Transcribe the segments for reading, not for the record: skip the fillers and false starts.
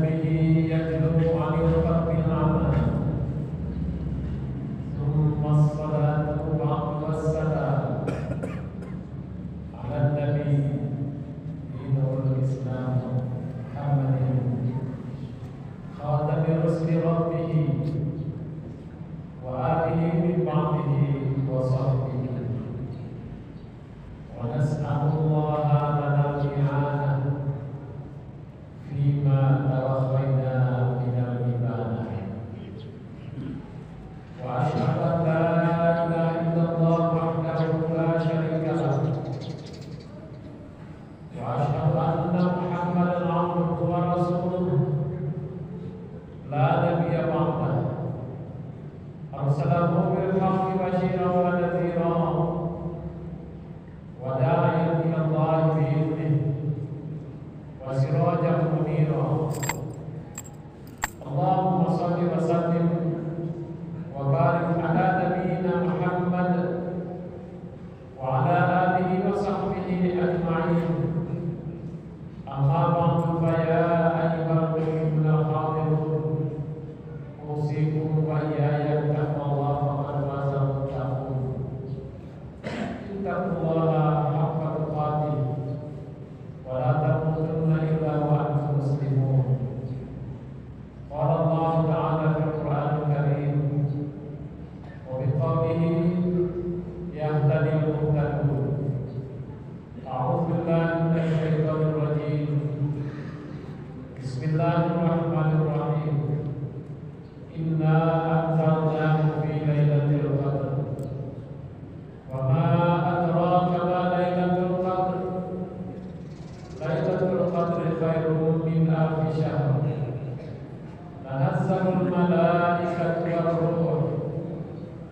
به يجلو عن القلب الأعمى ثم الصلاة بعد والسلام على النبي دين الإسلام محمد خاتم رسل ربه وآله من بعده وصحبه ونسأل الله لنا الإعانة فيما توفينا من الإيمان وأشهد أن لا إله إلا الله وحده لا شريك له وأشهد أن محمدا عبده ورسوله لا نبي بعده أرسله بالحق بشيرا ونذيرا وداعيا إلى الله بإذنه وسراجا منيرا اللهم صل وسلم وبارك على نبينا محمد وعلى آله وصحبه أجمعين أما بعد فيا أيها المؤمنون الحاضرون أوصيكم وإياي بتقوى الله فقد فاز المتقون اتقوا الله حق تقاته ولا تموتن إلا وأنتم مسلمون قال الله تعالى في القرآن الكريم وبقوله يهتدي المهتدون أعوذ بالله من الشيطان الرجيم بسم الله الرحمن الرحيم إنا أنزلناه في ليلة القدر وما أدراك ما ليلة القدر ليلة القدر خير من ألف شهر تنزل الملائكة والروح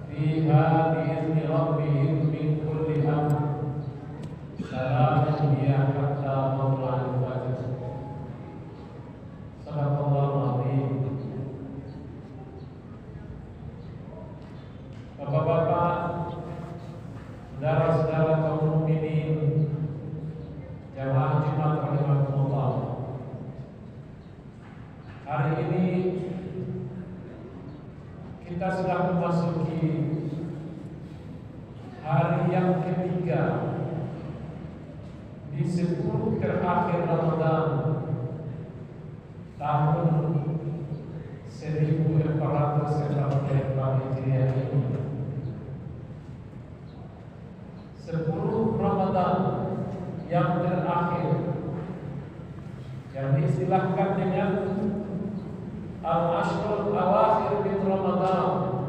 فيها بإذن ربهم من كل أمر سلام هي حتى مطلع الفجر صدق الله العظيم. Bapak-bapak, saudara-saudara kaum mukminin, jamaah Jumat rahimakumullah. Hari ini kita sudah memasuki hari yang ketiga di 10 terakhir Ramadan tahun 1444 Hijriah ini. 10 Ramadan yang terakhir yang diistilahkan dengan Al-Ashrul Awakhir min Ramadan.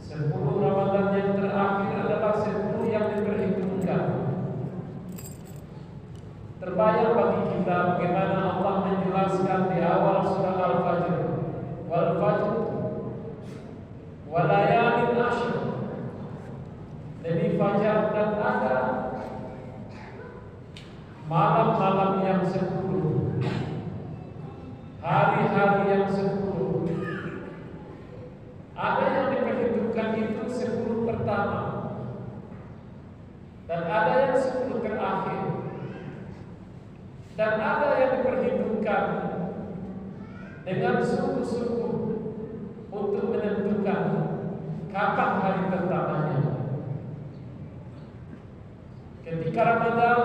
10 Ramadan yang terakhir adalah 10 yang diperhitungkan. Terbayang bagi kita bagaimana Allah menjelaskan di awal surah Al-Fajr, wal fajr wa layalin ashr. Demi fajar dan ada malam-malam yang 10, hari-hari yang 10. Ada yang diperhitungkan itu 10 pertama, dan ada yang 10 terakhir, dan ada yang diperhitungkan dengan sungguh-sungguh untuk menentukan kapan hari pertamanya. Ketika Ramadan,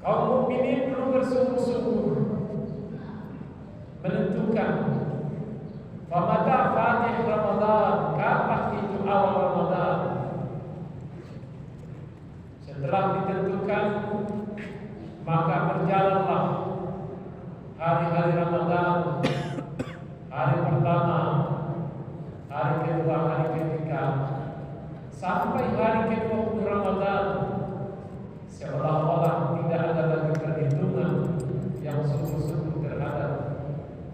kaum mukminin perlu bersungguh-sungguh menentukan famata fatih Ramadan, kapan itu awal Ramadan. Setelah ditentukan, maka berjalanlah hari-hari Ramadan, hari pertama, hari kedua, hari ketiga, sampai hari ke-20 Ramadan. Seolah-olah tidak ada lagi perhitungan yang sungguh-sungguh terhadap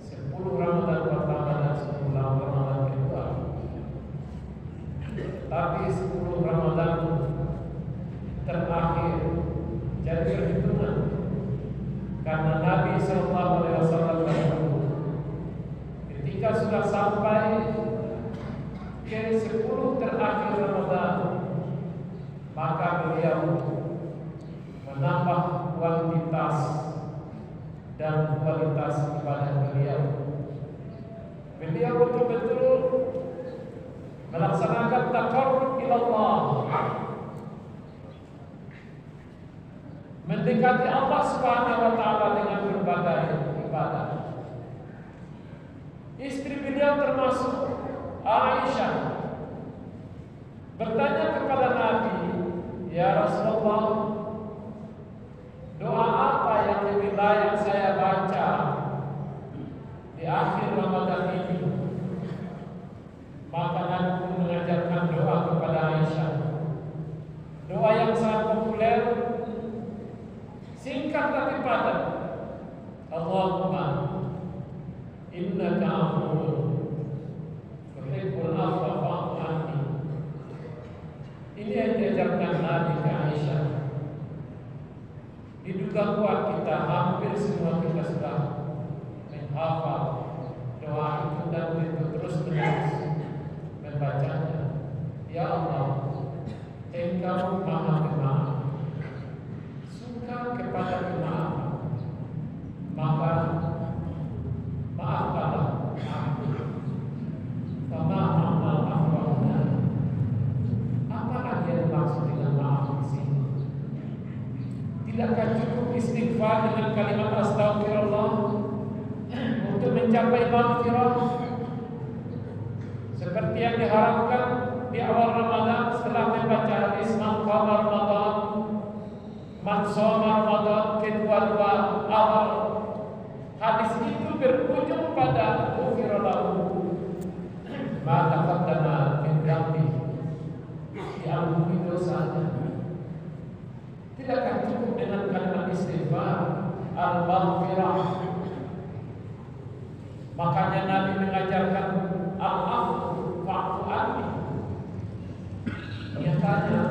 10 Ramadan pertama dan 10 Ramadan kedua. Tapi 10 Ramadan terakhir jadi perhitungan, karena Nabi SAW ketika sudah sampai ke 10 terakhir Ramadan, maka beliau menambah kualitas ibadah beliau. Beliau betul-betul melaksanakan taqarrub ila Allah, mendekati Allah Subhanahu wa taala dengan berbagai ibadah. Istri beliau termasuk Aisyah bertanya kepada Nabi, "Ya Rasulullah, doa apa yang lebih layak saya baca di akhir Ramadan ini?" Maka Nabi pun mengajarkan doa kepada Aisyah. Doa yang sangat populer, singkat tapi padat. Allahumma innaka afuwwun tuhibbul afwa fa'fu anni. Ini yang diajarkan Nabi ke Aisyah. Diduga kuat kita hampir semua kita sudah menghafal doa itu dan itu terus menerus membacanya. Ya Allah, Engkau Maha Pemaaf, suka kepada kemaafan, maka maafkanlah aku. Apa lagi yang dimaksud dengan maaf di sini? Tidakkah cukup istighfar dengan kalimat astagfirullah untuk mencapai maghfirah? Seperti yang diharapkan di awal Ramadan setelah membaca hadis man qama Ramadan man shoma Ramadan, kedua-dua awal hadis itu berujung pada ghufira lahu ma taqaddama min dhanbi, diampuni dosanya. Tidakkah cukup dengan kalimat istighfar al-maghfirah? Makanya Nabi mengajarkan al-afwu fa'fu anni. Nyatanya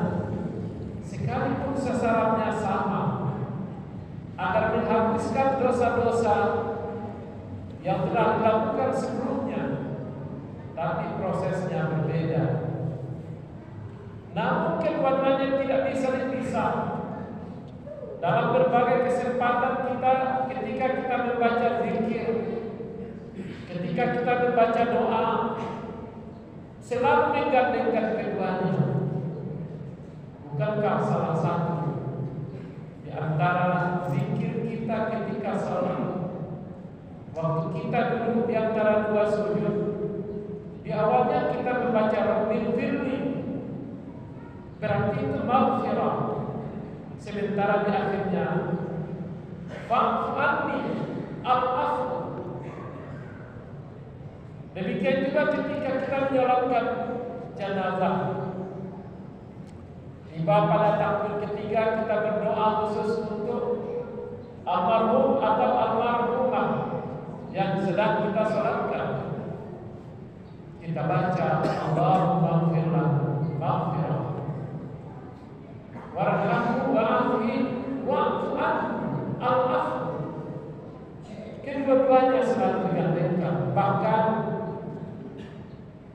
sekalipun sasarannya sama, agar menghapuskan dosa-dosa yang telah dilakukan sebelumnya, tapi prosesnya berbeda. Namun keduanya tidak bisa dipisah. Dalam berbagai kesempatan kita, ketika kita membaca zikir, ketika kita membaca doa, selalu menggandengkan keduanya. Bukankah salah satu di antara zikir kita ketika salat, waktu kita duduk di antara dua sujud, di awalnya kita membaca Rabbil firli, berarti itu maghfirah, sementara di akhirnya fa'fu anni, al-afwu. Demikian juga ketika kita menyolatkan jenazah, tiba pada takbir ketiga kita berdoa khusus untuk almarhum atau almarhumah yang sedang kita salatkan. Kita baca Allahumma ighfir lahu maghfirah warhamhu wa'afihi wa'fu anhu al-afwu. Kedua-duanya selalu digandengkan. Bahkan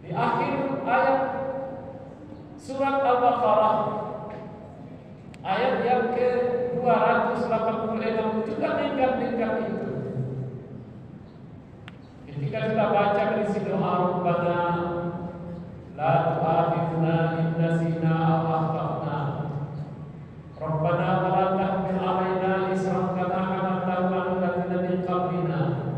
di akhir ayat surat Al-Baqarah ayat yang ke-286 juga menggandengkan itu. Ketika kita baca berisi doa Rabbana la tu'akhidhna in nasina aw akhtana, Rabbana wa la tahmil 'alaina isran kama hamaltahu 'alal ladzina min qablina,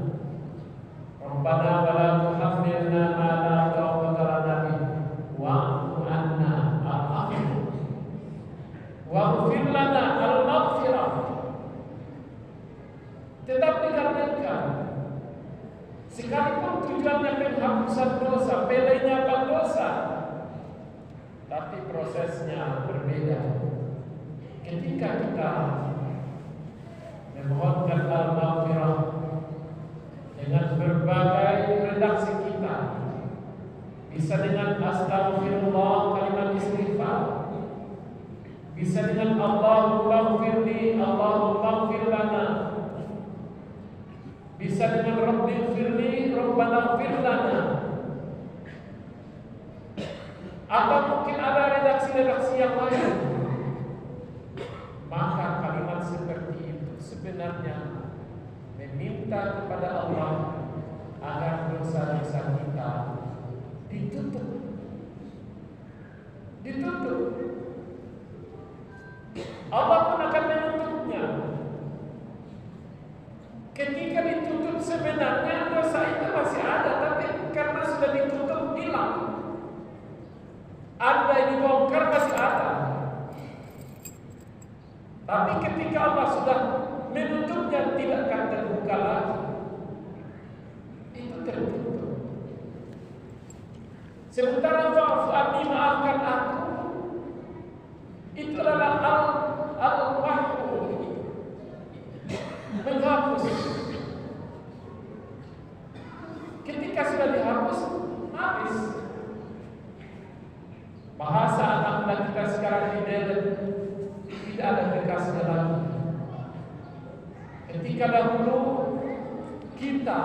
Rabbana wa la tuhammilna ma la taqata lana bihi wa'fu 'anna al-'afwa waghfir lana al-maghfirah. Tetap digandengkan. Sekalipun tujuannya penghapusan dosa, penyelesaian dosa, tapi prosesnya berbeda. Ketika kita memohonkan al-maghfirah dengan berbagai redaksi kita, bisa dengan astagfirullah, kalimat istighfar, bisa dengan Allahumma ighfirli, Allahumma ighfir lana, bisa dengan Rabbil firli, Rabbana ighfir lana, atau mungkin ada redaksi-redaksi yang lain. Maka kalimat seperti itu sebenarnya meminta kepada Allah agar dosa-dosa kita ditutup. Allah pun akan menutupnya. Ketika ditutup sebenarnya dosa itu masih ada, tapi karena sudah ditutup hilang. Ada yang dibongkar masih ada. Tapi ketika Allah sudah menutupnya tidak akan terbuka lagi. Itu tertutup. Sementara fa'fu anni, maafkan aku, itu adalah al-wahyu, menghapus. Ketika sudah dihapus, habis. Bahasa anak-anak kita sekarang di dalam tidak ada bekasnya lagi. Ketika dahulu kita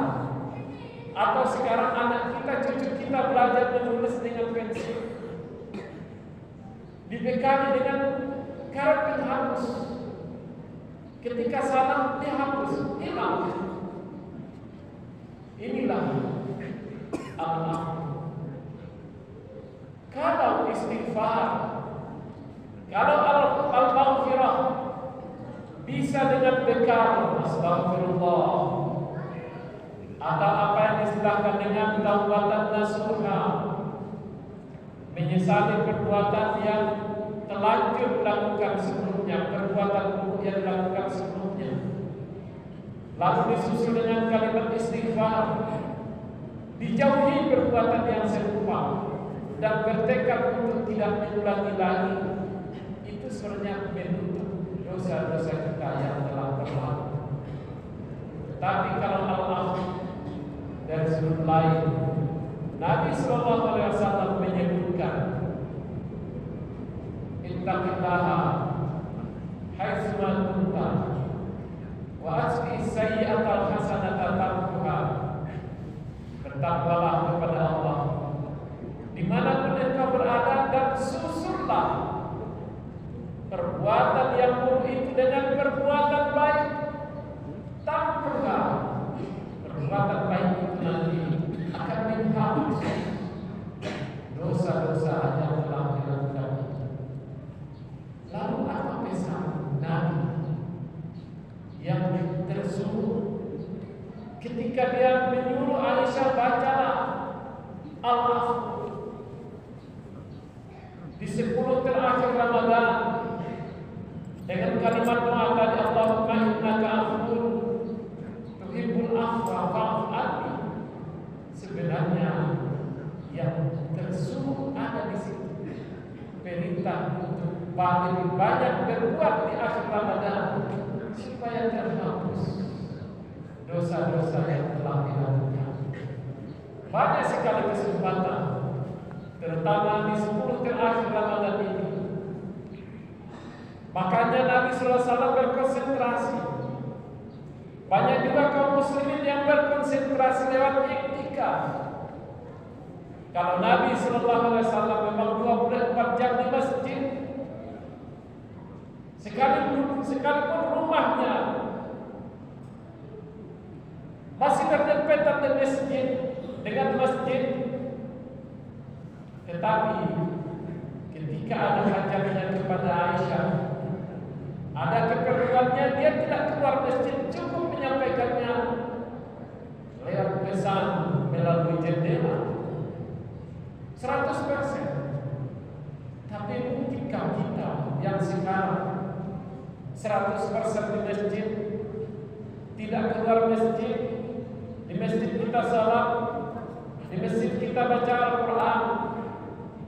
atau sekarang anak kita, cucu kita belajar menulis dengan pensil, dibekali dengan karet penghapus. Ketika salah dihapus, hilang. Inilah Allah. Kalau istighfar, kalau al-maghfirah bisa dengan bekal astagfirullah, atau apa yang disebutkan dengan taubatan nasuha, menyesali perbuatan yang telanjur dilakukan sebelumnya, perbuatan buruk yang dilakukan sebelumnya, lalu disusul dengan kalimat istighfar, dijauhi perbuatan yang serupa dan bertekad untuk tidak mengulangi lagi. Itu sebenarnya menutup dosa-dosa kita yang telah berlalu. Tapi kalau Allah dari sudut lain, Nabi SAW menyebutkan, ittaqillaha haitsu ma kunta wa asbi sayyi'atal hasanata tarkuha. Bertakwalah kepada Allah dimanapun engkau berada, dan susullah perbuatan yang buruk itu dengan perbuatan baik. Tarkuha, perbuatan baik itu nanti akan menghapus dosa-dosa yang telah dilakukan. Lalu apa pesan Nabi yang tersuruh ketika dia menyuruh Aisyah bacalah Al-Afur di 10 terakhir Ramadan dengan kalimat doa tadi, Allahumma innaka afuwwun tuhibbul afwa fa'fu anni. Sebenarnya yang tersuruh ada di situ perintah untuk lebih banyak berbuat di akhir Ramadan supaya terhapus dosa-dosa yang telah dilakukan. Banyak sekali kesempatan, terutama di 10 terakhir Ramadan ini. Makanya Nabi SAW berkonsentrasi. Banyak juga kaum muslimin yang berkonsentrasi lewat iktikaf. Kalau Nabi SAW memang 24 jam di masjid, sekalipun rumahnya masih berdempetan dengan masjid, tetapi ketika ada hajatnya kepada Aisyah, ada keperluannya, dia tidak keluar masjid, cukup menyampaikannya lewat pesan melalui jendela 100%. Tapi mungkinkah kita yang sekarang 100% di masjid, tidak keluar masjid, di masjid kita salat, di masjid kita baca Al-Quran,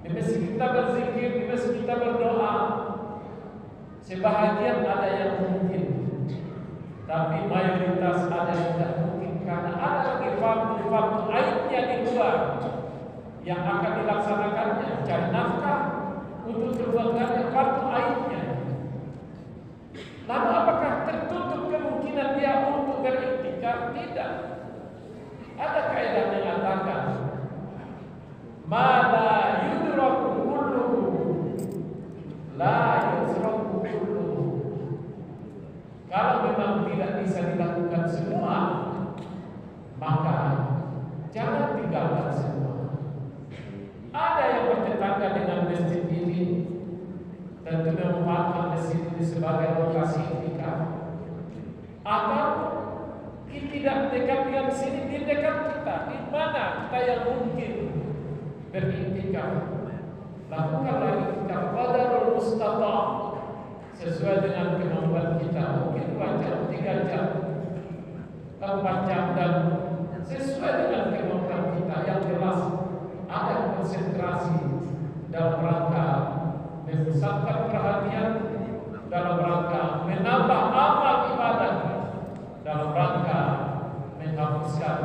di masjid kita berzikir, di masjid kita berdoa? Sebahagian ada yang mungkin, tapi mayoritas ada yang tidak mungkin, karena ada lagi fardu ain yang di luar yang akan dilaksanakannya, cari nafkah untuk keluarganya, fardu ainnya. Lalu apakah tertutup kemungkinan dia untuk beriktikaf? Tidak. Ada kaidah mengatakan, ma la yudraku kulluhu la yusraku kulluhu. Kalau memang tidak bisa dilakukan semua, maka jangan tinggalkan semua. Ada yang bertetangga dengan masjid ini, tentu memanfaatkan masjid ini sebagai lokasi iktikaf, atau tidak dekat dengan sini, di dekat kita, di mana kita yang mungkin beriktikaf, lakukanlah iktikaf qadarul mustata' sesuai dengan kemampuan kita. Mungkin 2 jam, 3 jam, 4 jam, dan sesuai dengan kemampuan kita. Yang jelas ada konsentrasi dalam rangka memusatkan perhatian, dalam rangka menambah amal ibadah, dalam rangka menghapuskan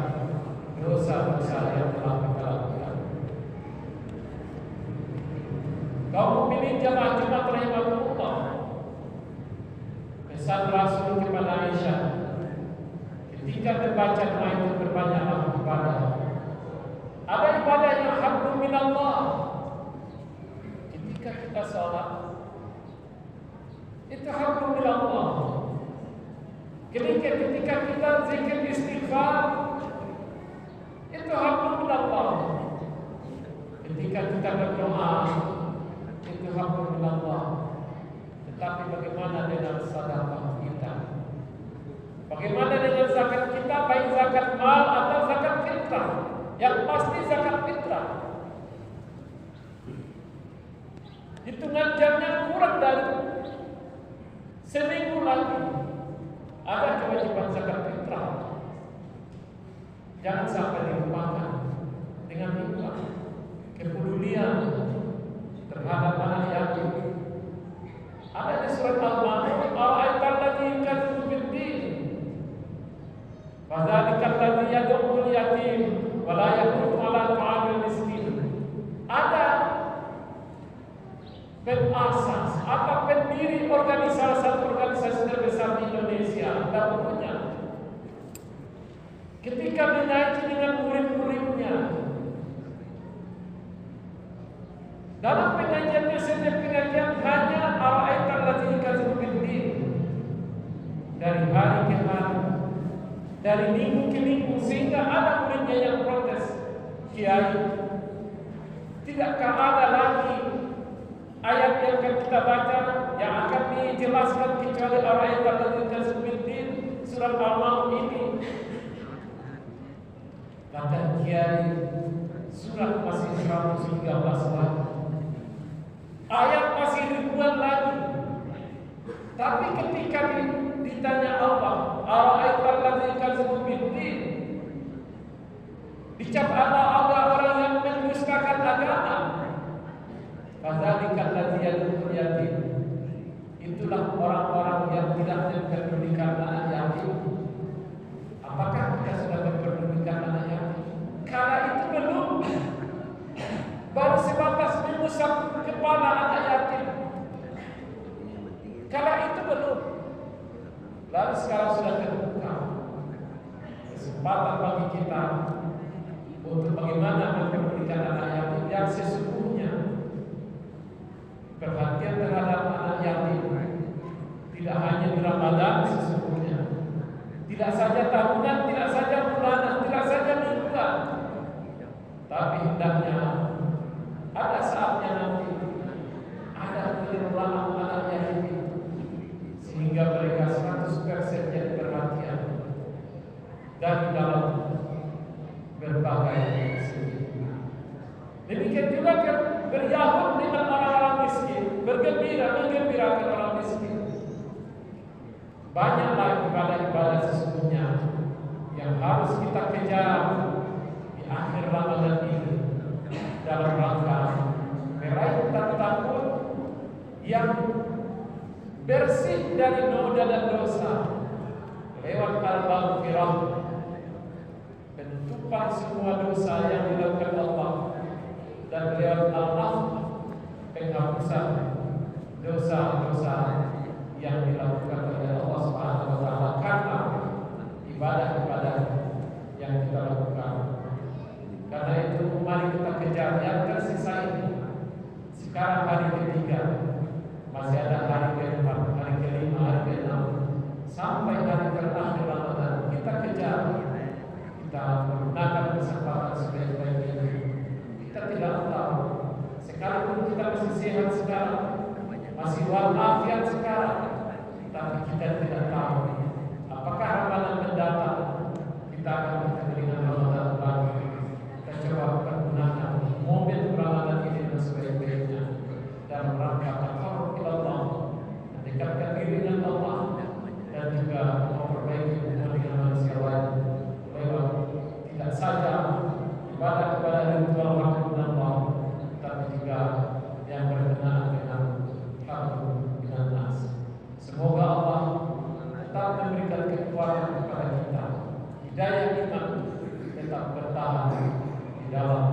dosa-dosa yang telah kita lakukan. Kaum mukminin jamaah Jumat rahimahumullah, pesan Rasul kepada Aisyah ketika membaca doa itu berbanyaklah ibadah. Ada ibadah yang haqqun minallah. Ketika kita sholat, itu haqqun minallah. Ketika kita zikir istighfar, itu haqqun minallah. Ketika kita berdoa, itu haqqun minallah. Tetapi bagaimana dengan sedekah kita? Bagaimana dengan zakat kita, baik zakat mal atau zakat fitrah? Yang pasti zakat fitrah. Hitungan jamnya kurang dari seminggu lagi. Ada kewajiban zakat fitrah. Jangan sampai dilupakan dengan infak, kepedulian terhadap anak yatim. Ada di surat Al-Ma'un, "Ara'aital ladzi yukadzibu bid-din, fadzalikal ladzi yad'ul yatim wa la yahuddu 'ala ta'amil miskin." Ada penasas atau pendiri satu organisasi terbesar di Indonesia, dan punya. Ketika menaiki dengan murid-muridnya, dalam pengajiannya, setiap pengajian hanya ara'aital ladzi yukadzibu bid-din, dari hari ke hari, dari minggu ke minggu, sehingga ada muridnya yang protes, "Kiai, tidakkah ada lagi ayat yang akan kita baca yang akan dijelaskan kecuali ara'aital ladzi yukadzibu bid-din, surat Al-Ma'un ini?" Kata Kiai, surat masih 113 lagi, ayat masih ribuan lagi. Tapi ketika ditanya Allah, "Ara'aital ladzi yukadzibu bid-din," dicap ada orang yang mendustakan agama. Fadzalikal ladzi yad'ul yatim, itulah orang-orang yang tidak memperdulikan anak yatim. Apakah kita sudah memperdulikan anak yatim? Kala itu belum, baru sebatas mengusap kepala anak yatim. Kala itu belum. Lalu sekarang sudah terbuka kesempatan bagi kita untuk bagaimana memperdulikan anak yatim yang sesungguhnya. Perhatian terhadap anak yatim tidak hanya di Ramadan sesungguhnya, tidak saja tahunan, tidak saja bulanan, tidak saja mingguan, tapi hendaknya ada saatnya nanti ada pengelolaan anak yatim sehingga mereka 100% jadi perhatian dari dalam berbagai segi. Demikian juga beryahud dengan orang-orang miskin, menggembirakan orang miskin. Banyaklah ibadah-ibadah sesungguhnya yang harus kita kejar di akhir Ramadan ini dalam rangka meraih takut yang bersih dari noda dan dosa lewat al-maghfirah, penutupan semua dosa yang dilakukan Allah, dan lewat al-afw, penghapusan dosa-dosa yang dilakukan oleh Allah Subhanahu wa taala karena ibadah-ibadah yang kita lakukan. Karena itu mari kita kejar yang tersisa ini. Sekarang hari ketiga, masih ada hari keempat, hari kelima, hari keenam, sampai hari terakhir Ramadan. Kita kejar, kita menggunakan kesempatan sebaik-baiknya. Kita tidak tahu, sekalipun kita masih sehat sekarang, masih walafiat sekarang, tapi kita tidak tahu apakah Ramadan mendatang kita akan bertemu dengan Ramadan lagi. Kita coba pergunakan momen Ramadan ini dengan sebaik-baiknya dalam rangka takarrub ila Allah, mendekatkan diri dengan Allah, dan juga memperbaiki hubungan dengan manusia lain lewat tidak saja ibadah-ibadah ritual waktu Allah, tapi juga yang berkenaan dengan takarrub ila nas. Semoga Allah tetap memberikan kekuatan kepada kita, hidayah iman tetap bertahan di dalam